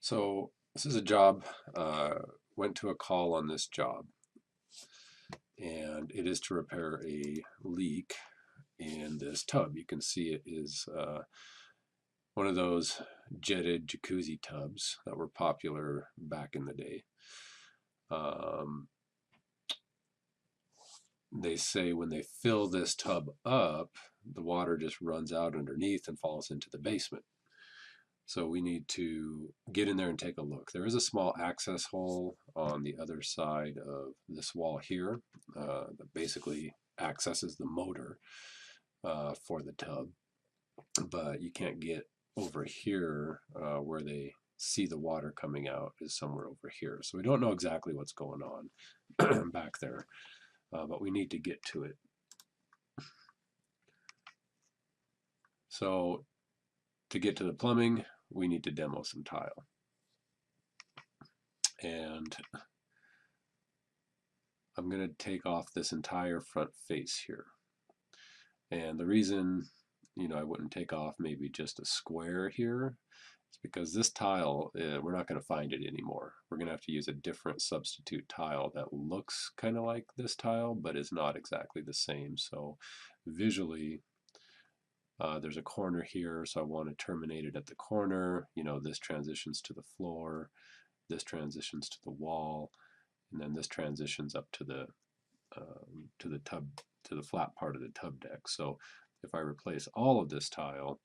So this is a job, went to a call on this job, and it is to repair a leak in this tub. You can see it is one of those jetted jacuzzi tubs that were popular back in the day. Um, they say when they fill this tub up, the water just runs out underneath and falls into the basement. So we need to get in there and take a look. There is a small access hole on the other side of this wall here that basically accesses the motor for the tub, but you can't get over here where they see the water coming out is somewhere over here. So we don't know exactly what's going on back there, but we need to get to it. So to get to the plumbing, we need to demo some tile. And I'm going to take off this entire front face here. And the reason, I wouldn't take off maybe just a square here is because this tile, we're not going to find it anymore. We're going to have to use a different substitute tile that looks kind of like this tile, but is not exactly the same. So visually, there's a corner here, so I want to terminate it at the corner. This transitions to the floor, this transitions to the wall, and then this transitions up to the tub, to the flat part of the tub deck. So if I replace all of this tile,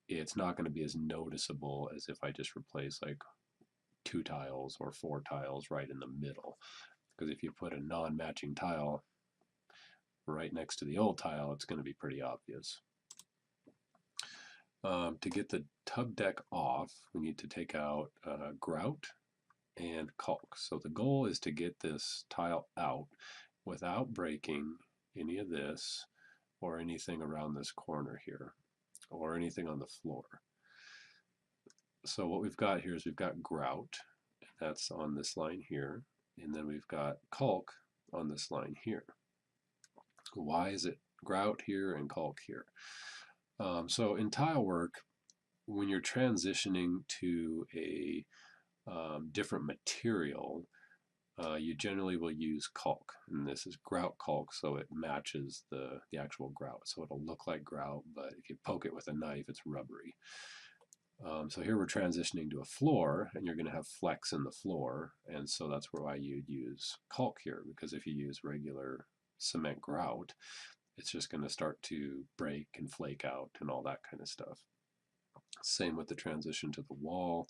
it's not going to be as noticeable as if I just replace like 2 tiles or 4 tiles right in the middle. Because if you put a non-matching tile right next to the old tile, it's going to be pretty obvious. To get the tub deck off, we need to take out grout and caulk. So the goal is to get this tile out without breaking any of this or anything around this corner here or anything on the floor. So what we've got here is we've got grout, that's on this line here, and then we've got caulk on this line here. Why is it grout here and caulk here? So in tile work, when you're transitioning to a different material, you generally will use caulk, and this is grout caulk, so it matches the actual grout. So it'll look like grout, but if you poke it with a knife, it's rubbery. So here we're transitioning to a floor, and you're going to have flex in the floor, and so that's why you'd use caulk here, because if you use regular cement grout, it's just going to start to break and flake out and all that kind of stuff. Same with the transition to the wall.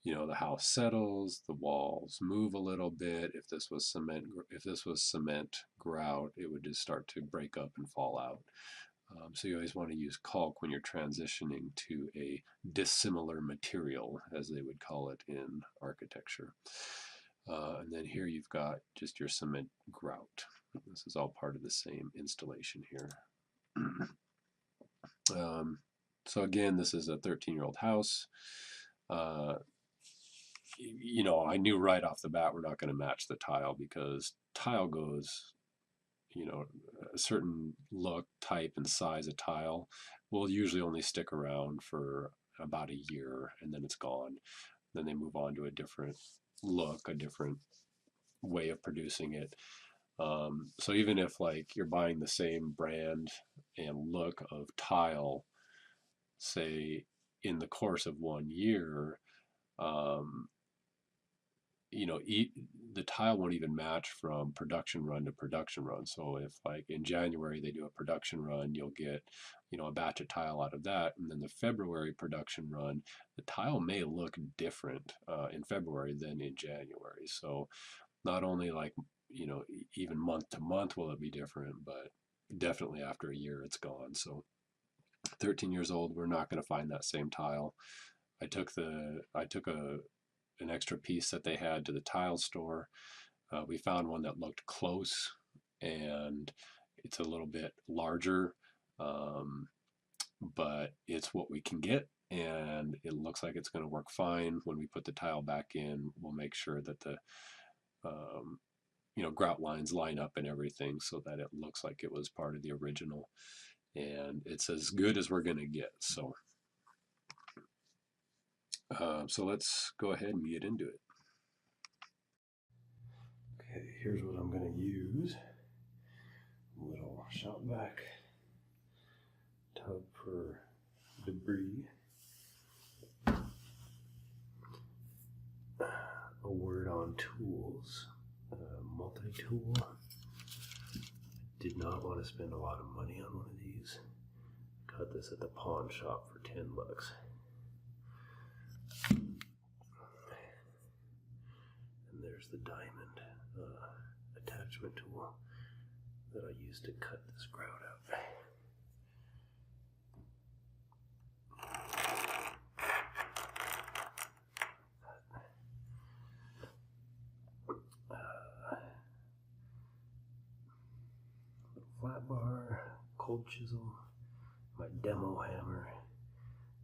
The house settles, the walls move a little bit. If this was cement grout, it would just start to break up and fall out. So you always want to use caulk when you're transitioning to a dissimilar material, as they would call it in architecture. And then here you've got just your cement grout. This is all part of the same installation here. So again, this is a 13-year-old house. I knew right off the bat we're not going to match the tile because tile goes, a certain look, type, and size of tile will usually only stick around for about a year and then it's gone. Then they move on to a different look, a different way of producing it. So even if like you're buying the same brand and look of tile, say in the course of 1 year, the tile won't even match from production run to production run. So if like in January they do a production run, you'll get, a batch of tile out of that. And then the February production run, the tile may look different in February than in January. So not only like, even month to month will it be different, but definitely after a year it's gone. So 13 years old, we're not going to find that same tile. I took an extra piece that they had to the tile store. We found one that looked close and it's a little bit larger, but it's what we can get and it looks like it's going to work fine. When we put the tile back in, we'll make sure that the grout lines line up and everything so that it looks like it was part of the original, and it's as good as we're going to get. So So let's go ahead and get into it. Okay, here's what I'm going to use. A little shop vac tub for debris. A word on tools. Multi-tool. Did not want to spend a lot of money on one of these. Got this at the pawn shop for $10. And there's the diamond attachment tool that I used to cut this grout out. Flat bar, cold chisel, my demo hammer,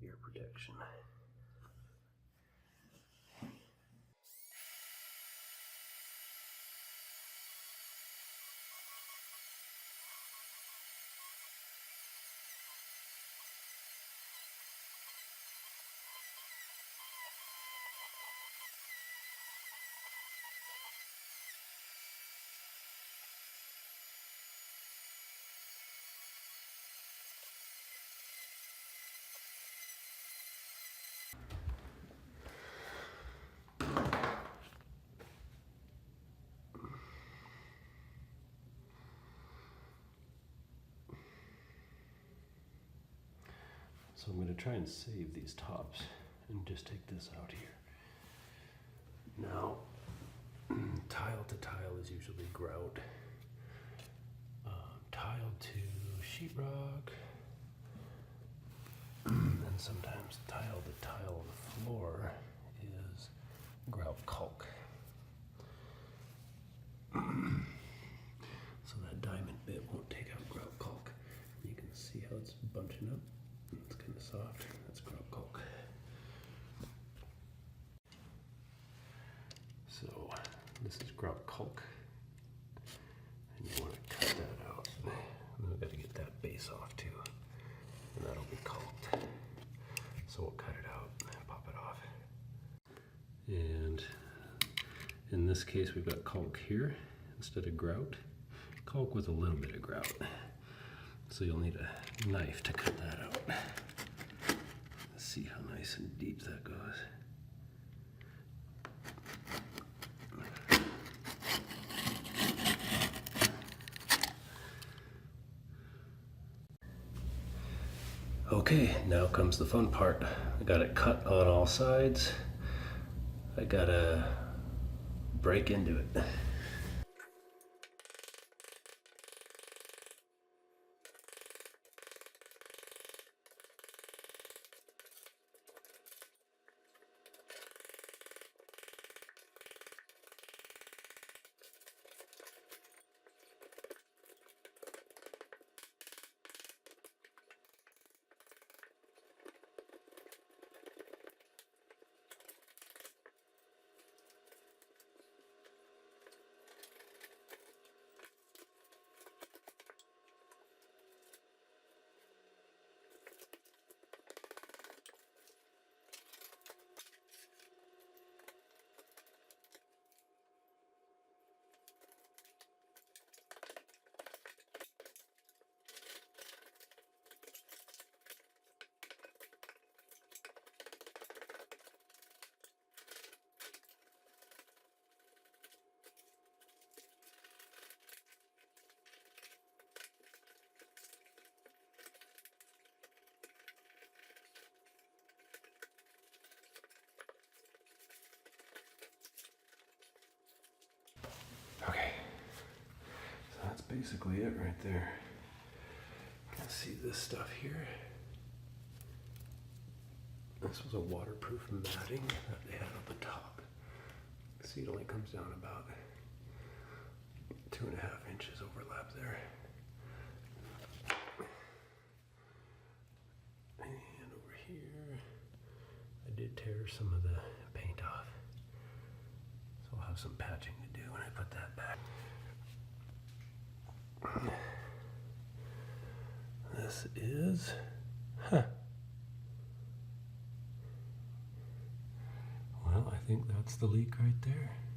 ear protection. So I'm going to try and save these tops and just take this out here. Now, tile to tile is usually grout. Tile to sheetrock, and sometimes tile to tile on the floor is grout caulk. So that diamond bit won't take out grout caulk. You can see how it's bunching up. It's kind of soft. That's grout caulk. So this is grout caulk, and you want to cut that out. And we've got to get that base off too, and that'll be caulked. So we'll cut it out and pop it off. And in this case, we've got caulk here instead of grout. Caulk with a little bit of grout. So you'll need a knife to cut that out. Let's see how nice and deep that goes. Okay, now comes the fun part. I got it cut on all sides. I gotta break into it. Okay, so that's basically it right there. You can see this stuff here. This was a waterproof matting that they had at the top. See, it only comes down about 2.5 inches overlap there. And over here, I did tear some of the paint off. So I'll have some patching to do when I put that back. This is, think that's the leak right there.